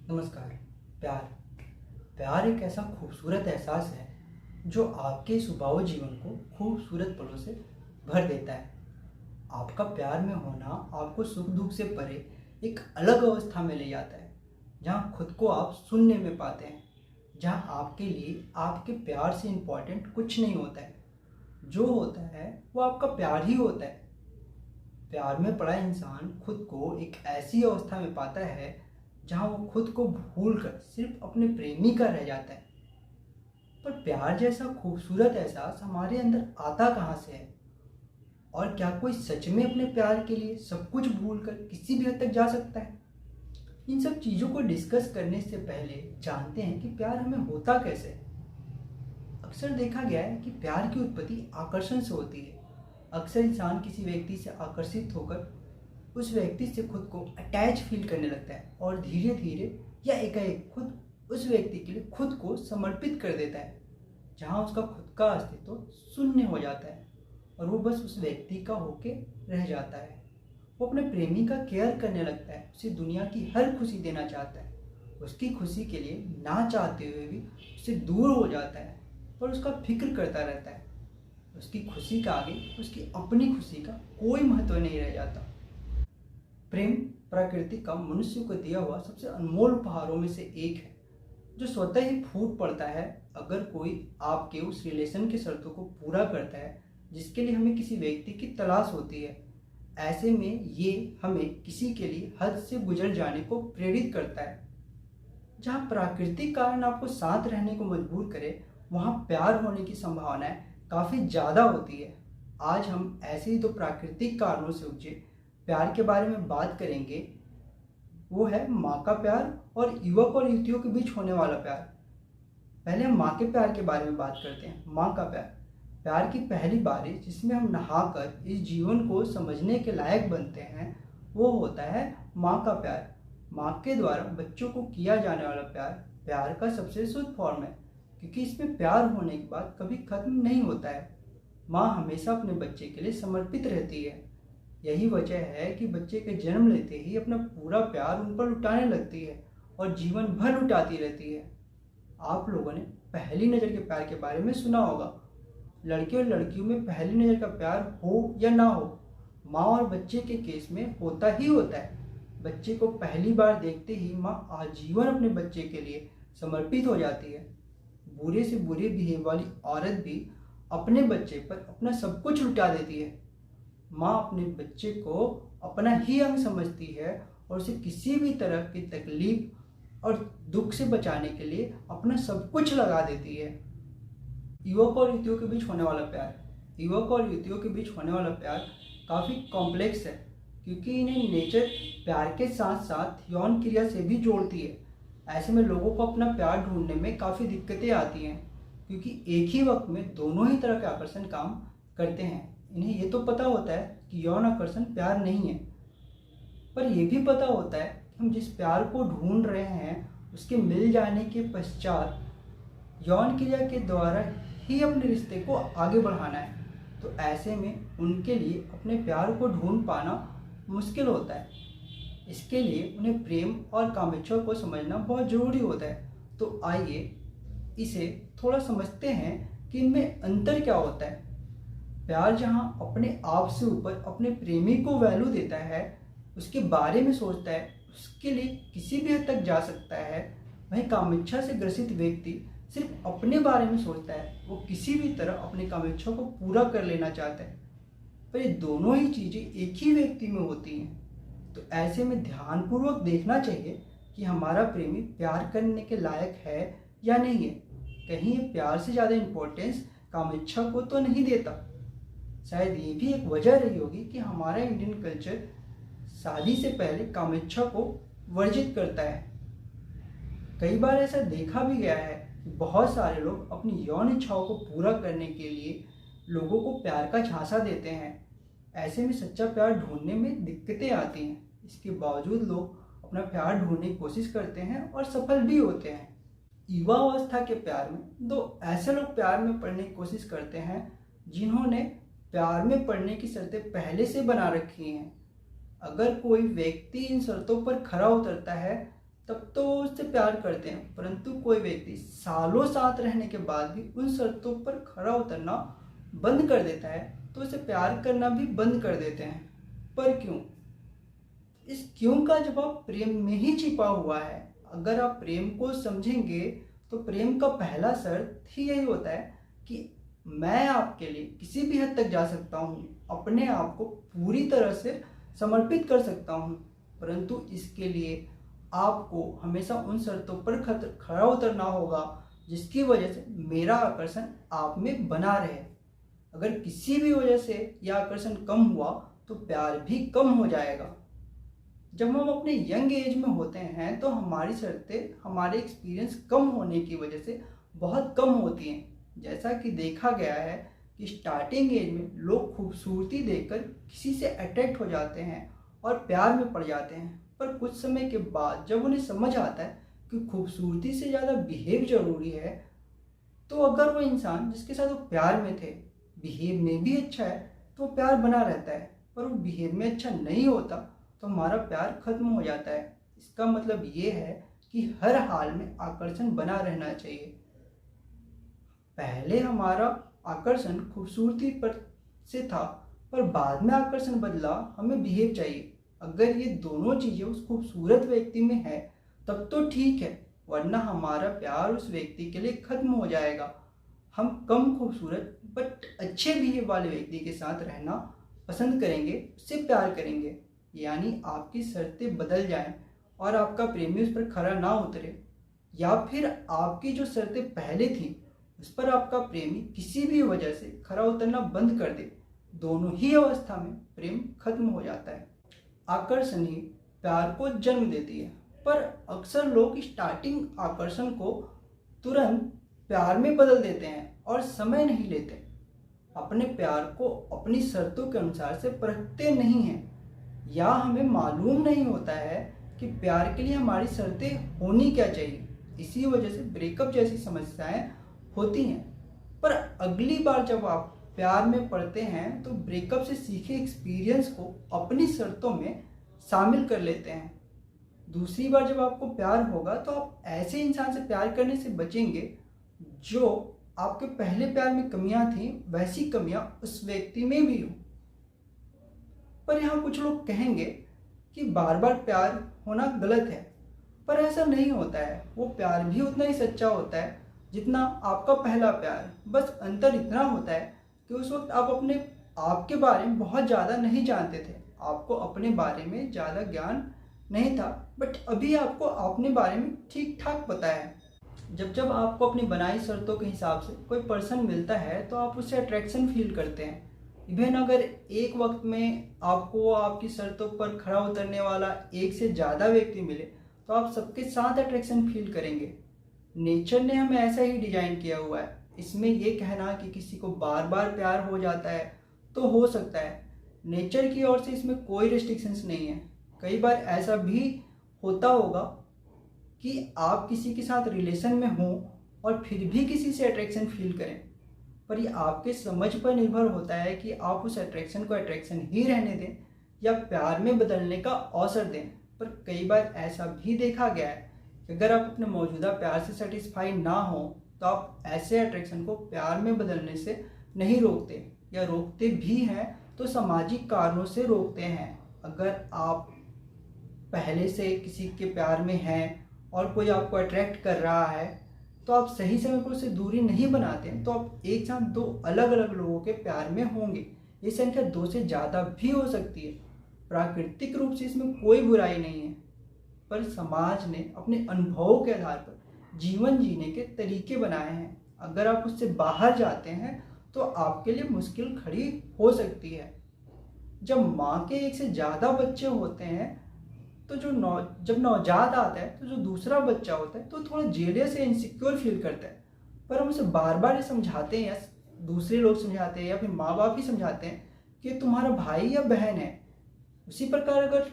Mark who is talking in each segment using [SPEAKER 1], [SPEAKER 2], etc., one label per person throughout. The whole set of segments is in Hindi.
[SPEAKER 1] नमस्कार। प्यार प्यार एक ऐसा खूबसूरत एहसास है जो आपके स्वभाव जीवन को खूबसूरत पलों से भर देता है। आपका प्यार में होना आपको सुख दुख से परे एक अलग अवस्था में ले जाता है, जहाँ खुद को आप सुनने में पाते हैं, जहाँ आपके लिए आपके प्यार से इम्पोर्टेंट कुछ नहीं होता है। जो होता है वो आपका प्यार ही होता है। प्यार में पड़ा इंसान खुद को एक ऐसी अवस्था में पाता है जहाँ वो खुद को भूलकर सिर्फ अपने प्रेमी का रह जाता है। पर प्यार जैसा खूबसूरत एहसास हमारे अंदर आता कहाँ से है? और क्या कोई सच में अपने प्यार के लिए सब कुछ भूलकर किसी भी हद तक जा सकता है? इन सब चीज़ों को डिस्कस करने से पहले जानते हैं कि प्यार हमें होता कैसे है। अक्सर देखा गया है कि प्यार की उत्पत्ति आकर्षण से होती है। अक्सर इंसान किसी व्यक्ति से आकर्षित होकर उस व्यक्ति से खुद को अटैच फील करने लगता है और धीरे धीरे या एकाएक खुद उस व्यक्ति के लिए खुद को समर्पित कर देता है, जहाँ उसका खुद का अस्तित्व शून्य हो जाता है और वो बस उस व्यक्ति का होके रह जाता है। वो अपने प्रेमी का केयर करने लगता है, उसे दुनिया की हर खुशी देना चाहता है, उसकी खुशी के लिए ना चाहते हुए भी उससे दूर हो जाता है, पर उसका फिक्र करता रहता है। उसकी खुशी का आगे उसकी अपनी खुशी का कोई महत्व नहीं रह जाता। प्रेम प्रकृति का मनुष्य को दिया हुआ सबसे अनमोल उपहारों में से एक है, जो स्वतः ही फूट पड़ता है अगर कोई आपके उस रिलेशन के शर्तों को पूरा करता है जिसके लिए हमें किसी व्यक्ति की तलाश होती है। ऐसे में ये हमें किसी के लिए हद से गुजर जाने को प्रेरित करता है। जहाँ प्राकृतिक कारण आपको साथ रहने को मजबूर करे, वहाँ प्यार होने की संभावनाएं काफ़ी ज़्यादा होती है। आज हम ऐसे ही दो प्राकृतिक कारणों से उपजे प्यार के बारे में बात करेंगे। वो है माँ का प्यार और युवक और युवतियों के बीच होने वाला प्यार। पहले हम माँ के प्यार के बारे में बात करते हैं। माँ का प्यार, प्यार की पहली बारिश जिसमें हम नहाकर इस जीवन को समझने के लायक बनते हैं, वो होता है माँ का प्यार। माँ के द्वारा बच्चों को किया जाने वाला प्यार प्यार का सबसे शुद्ध फॉर्म है, क्योंकि इसमें प्यार होने के बाद कभी खत्म नहीं होता है। माँ हमेशा अपने बच्चे के लिए समर्पित रहती है। यही वजह है कि बच्चे के जन्म लेते ही अपना पूरा प्यार उन पर लुटाने लगती है और जीवन भर लुटाती रहती है। आप लोगों ने पहली नज़र के प्यार के बारे में सुना होगा। लड़के और लड़कियों में पहली नज़र का प्यार हो या ना हो, माँ और बच्चे के केस में होता ही होता है। बच्चे को पहली बार देखते ही माँ आजीवन अपने बच्चे के लिए समर्पित हो जाती है। बुरे से बुरे बिहेव वाली औरत भी अपने बच्चे पर अपना सब कुछ लुटा देती है। माँ अपने बच्चे को अपना ही अंग समझती है और उसे किसी भी तरह की तकलीफ और दुख से बचाने के लिए अपना सब कुछ लगा देती है। युवक और युवतियों के बीच होने वाला प्यार, युवक और युवतियों के बीच होने वाला प्यार काफ़ी कॉम्प्लेक्स है, क्योंकि इन्हें नेचर प्यार के साथ साथ यौन क्रिया से भी जोड़ती है। ऐसे में लोगों को अपना प्यार ढूंढने में काफ़ी दिक्कतें आती हैं, क्योंकि एक ही वक्त में दोनों ही तरह के आकर्षण काम करते हैं। इन्हें ये तो पता होता है कि यौन आकर्षण प्यार नहीं है, पर यह भी पता होता है कि हम जिस प्यार को ढूंढ रहे हैं उसके मिल जाने के पश्चात यौन क्रिया के द्वारा ही अपने रिश्ते को आगे बढ़ाना है। तो ऐसे में उनके लिए अपने प्यार को ढूंढ पाना मुश्किल होता है। इसके लिए उन्हें प्रेम और कामेच्छा को समझना बहुत ज़रूरी होता है। तो आइए इसे थोड़ा समझते हैं कि इनमें अंतर क्या होता है। प्यार जहाँ अपने आप से ऊपर अपने प्रेमी को वैल्यू देता है, उसके बारे में सोचता है, उसके लिए किसी भी हद तक जा सकता है, वहीं कामेच्छा से ग्रसित व्यक्ति सिर्फ अपने बारे में सोचता है। वो किसी भी तरह अपने कामेच्छा को पूरा कर लेना चाहता है, पर ये दोनों ही चीज़ें एक ही व्यक्ति में होती हैं। तो ऐसे में ध्यानपूर्वक देखना चाहिए कि हमारा प्रेमी प्यार करने के लायक है या नहीं है। कहीं ये प्यार से ज़्यादा इम्पोर्टेंस कामेच्छा को तो नहीं देता। शायद ये भी एक वजह रही होगी कि हमारा इंडियन कल्चर शादी से पहले कामेच्छा को वर्जित करता है। कई बार ऐसा देखा भी गया है कि बहुत सारे लोग अपनी यौन इच्छाओं को पूरा करने के लिए लोगों को प्यार का झांसा देते हैं। ऐसे में सच्चा प्यार ढूंढने में दिक्कतें आती हैं। इसके बावजूद लोग अपना प्यार ढूंढने की कोशिश करते हैं और सफल भी होते हैं। युवा अवस्था के प्यार में दो ऐसे लोग प्यार में पड़ने की कोशिश करते हैं जिन्होंने प्यार में पड़ने की शर्तें पहले से बना रखी हैं। अगर कोई व्यक्ति इन शर्तों पर खरा उतरता है तब तो वो उससे प्यार करते हैं, परंतु कोई व्यक्ति सालों साथ रहने के बाद भी उन शर्तों पर खरा उतरना बंद कर देता है तो उसे प्यार करना भी बंद कर देते हैं। पर क्यों? इस क्यों का जवाब प्रेम में ही छिपा हुआ है। अगर आप प्रेम को समझेंगे तो प्रेम का पहला शर्त ही यही होता है कि मैं आपके लिए किसी भी हद तक जा सकता हूँ, अपने आप को पूरी तरह से समर्पित कर सकता हूँ, परंतु इसके लिए आपको हमेशा उन शर्तों पर खरा उतरना होगा जिसकी वजह से मेरा आकर्षण आप में बना रहे। अगर किसी भी वजह से यह आकर्षण कम हुआ तो प्यार भी कम हो जाएगा। जब हम अपने यंग एज में होते हैं तो हमारी शर्तें हमारे एक्सपीरियंस कम होने की वजह से बहुत कम होती हैं। जैसा कि देखा गया है कि स्टार्टिंग एज में लोग खूबसूरती देखकर किसी से अट्रैक्ट हो जाते हैं और प्यार में पड़ जाते हैं, पर कुछ समय के बाद जब उन्हें समझ आता है कि खूबसूरती से ज़्यादा बिहेव जरूरी है, तो अगर वो इंसान जिसके साथ वो प्यार में थे बिहेव में भी अच्छा है तो प्यार बना रहता है, पर वो बिहेव में अच्छा नहीं होता तो हमारा प्यार खत्म हो जाता है। इसका मतलब ये है कि हर हाल में आकर्षण बना रहना चाहिए। पहले हमारा आकर्षण खूबसूरती पर से था, पर बाद में आकर्षण बदला, हमें बिहेव चाहिए। अगर ये दोनों चीज़ें उस खूबसूरत व्यक्ति में है तब तो ठीक है, वरना हमारा प्यार उस व्यक्ति के लिए खत्म हो जाएगा। हम कम खूबसूरत बट अच्छे बिहेव वाले व्यक्ति के साथ रहना पसंद करेंगे, उससे प्यार करेंगे। यानी आपकी शर्तें बदल जाएं और आपका प्रेमी उस पर खरा ना उतरे, या फिर आपकी जो शर्तें पहले थी उस पर आपका प्रेमी किसी भी वजह से खरा उतरना बंद कर दे, दोनों ही अवस्था में प्रेम खत्म हो जाता है। आकर्षण ही प्यार को जन्म देती है, पर अक्सर लोग स्टार्टिंग आकर्षण को तुरंत प्यार में बदल देते हैं और समय नहीं लेते, अपने प्यार को अपनी शर्तों के अनुसार से परखते नहीं हैं, या हमें मालूम नहीं होता है कि प्यार के लिए हमारी शर्तें होनी क्या चाहिए। इसी वजह से ब्रेकअप जैसी समस्याएं होती हैं। पर अगली बार जब आप प्यार में पड़ते हैं तो ब्रेकअप से सीखे एक्सपीरियंस को अपनी शर्तों में शामिल कर लेते हैं। दूसरी बार जब आपको प्यार होगा तो आप ऐसे इंसान से प्यार करने से बचेंगे जो आपके पहले प्यार में कमियां थी वैसी कमियां उस व्यक्ति में भी हो। पर यहाँ कुछ लोग कहेंगे कि बार बार प्यार होना गलत है, पर ऐसा नहीं होता है। वो प्यार भी उतना ही सच्चा होता है जितना आपका पहला प्यार। बस अंतर इतना होता है कि उस वक्त आप अपने आप के बारे में बहुत ज़्यादा नहीं जानते थे, आपको अपने बारे में ज़्यादा ज्ञान नहीं था, बट अभी आपको अपने बारे में ठीक ठाक पता है। जब जब आपको अपनी बनाई शर्तों के हिसाब से कोई पर्सन मिलता है तो आप उससे अट्रैक्शन फील करते हैं। इवन अगर एक वक्त में आपको आपकी शर्तों पर खरा उतरने वाला एक से ज़्यादा व्यक्ति मिले तो आप सबके साथ अट्रैक्शन फील करेंगे। नेचर ने हमें ऐसा ही डिजाइन किया हुआ है। इसमें यह कहना कि किसी को बार बार प्यार हो जाता है तो हो सकता है, नेचर की ओर से इसमें कोई रिस्ट्रिक्शंस नहीं है। कई बार ऐसा भी होता होगा कि आप किसी के साथ रिलेशन में हों और फिर भी किसी से अट्रैक्शन फील करें, पर ये आपके समझ पर निर्भर होता है कि आप उस अट्रैक्शन को अट्रैक्शन ही रहने दें या प्यार में बदलने का अवसर दें। पर कई बार ऐसा भी देखा गया है कि अगर आप अपने मौजूदा प्यार से सेटिस्फाई ना हो तो आप ऐसे अट्रैक्शन को प्यार में बदलने से नहीं रोकते, या रोकते भी हैं तो सामाजिक कारणों से रोकते हैं। अगर आप पहले से किसी के प्यार में हैं और कोई आपको अट्रैक्ट कर रहा है तो आप सही समय पर उससे दूरी नहीं बनाते तो आप एक साथ दो अलग अलग लोगों के प्यार में होंगे। ये संख्या 2 से ज़्यादा भी हो सकती है। प्राकृतिक रूप से इसमें कोई बुराई नहीं है, पर समाज ने अपने अनुभवों के आधार पर जीवन जीने के तरीके बनाए हैं। अगर आप उससे बाहर जाते हैं तो आपके लिए मुश्किल खड़ी हो सकती है। जब माँ के एक से ज़्यादा बच्चे होते हैं तो जब नवजात आता है तो जो दूसरा बच्चा होता है तो थोड़ा जेलियस या इनसिक्योर फील करता है, पर हम उसे बार बार ये समझाते हैं या दूसरे लोग समझाते हैं या फिर माँ बाप ही समझाते हैं कि तुम्हारा भाई या बहन है। उसी प्रकार अगर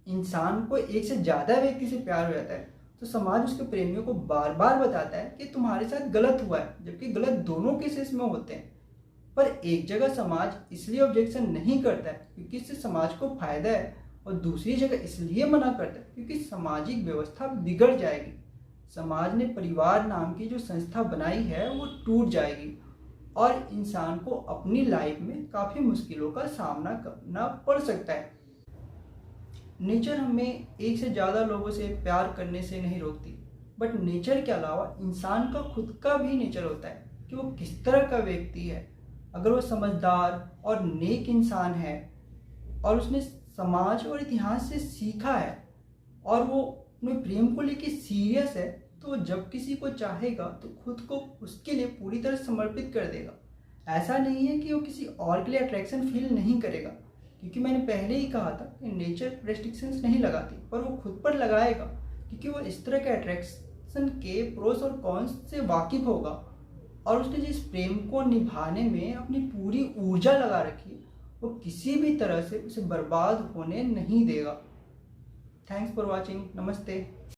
[SPEAKER 1] इंसान को एक से ज़्यादा व्यक्ति से प्यार हो जाता है तो समाज उसके प्रेमियों को बार बार बताता है कि तुम्हारे साथ गलत हुआ है, जबकि गलत दोनों केसेस में होते हैं। पर एक जगह समाज इसलिए ऑब्जेक्शन नहीं करता है क्योंकि इससे समाज को फायदा है, और दूसरी जगह इसलिए मना करता है क्योंकि सामाजिक व्यवस्था बिगड़ जाएगी। समाज ने परिवार नाम की जो संस्था बनाई है वो टूट जाएगी और इंसान को अपनी लाइफ में काफ़ी मुश्किलों का सामना करना पड़ सकता है। नेचर हमें एक से ज़्यादा लोगों से प्यार करने से नहीं रोकती, बट नेचर के अलावा इंसान का खुद का भी नेचर होता है कि वो किस तरह का व्यक्ति है। अगर वो समझदार और नेक इंसान है और उसने समाज और इतिहास से सीखा है और वो अपने प्रेम को लेके सीरियस है, तो जब किसी को चाहेगा तो खुद को उसके लिए पूरी तरह समर्पित कर देगा। ऐसा नहीं है कि वो किसी और के लिए अट्रैक्शन फील नहीं करेगा, क्योंकि मैंने पहले ही कहा था कि नेचर रेस्ट्रिक्शंस नहीं लगाती, पर वो खुद पर लगाएगा क्योंकि वो इस तरह के अट्रैक्शन के प्रोस और कॉन्स से वाकिफ होगा और उसने जिस प्रेम को निभाने में अपनी पूरी ऊर्जा लगा रखी है वो किसी भी तरह से उसे बर्बाद होने नहीं देगा। Thanks for watching. नमस्ते।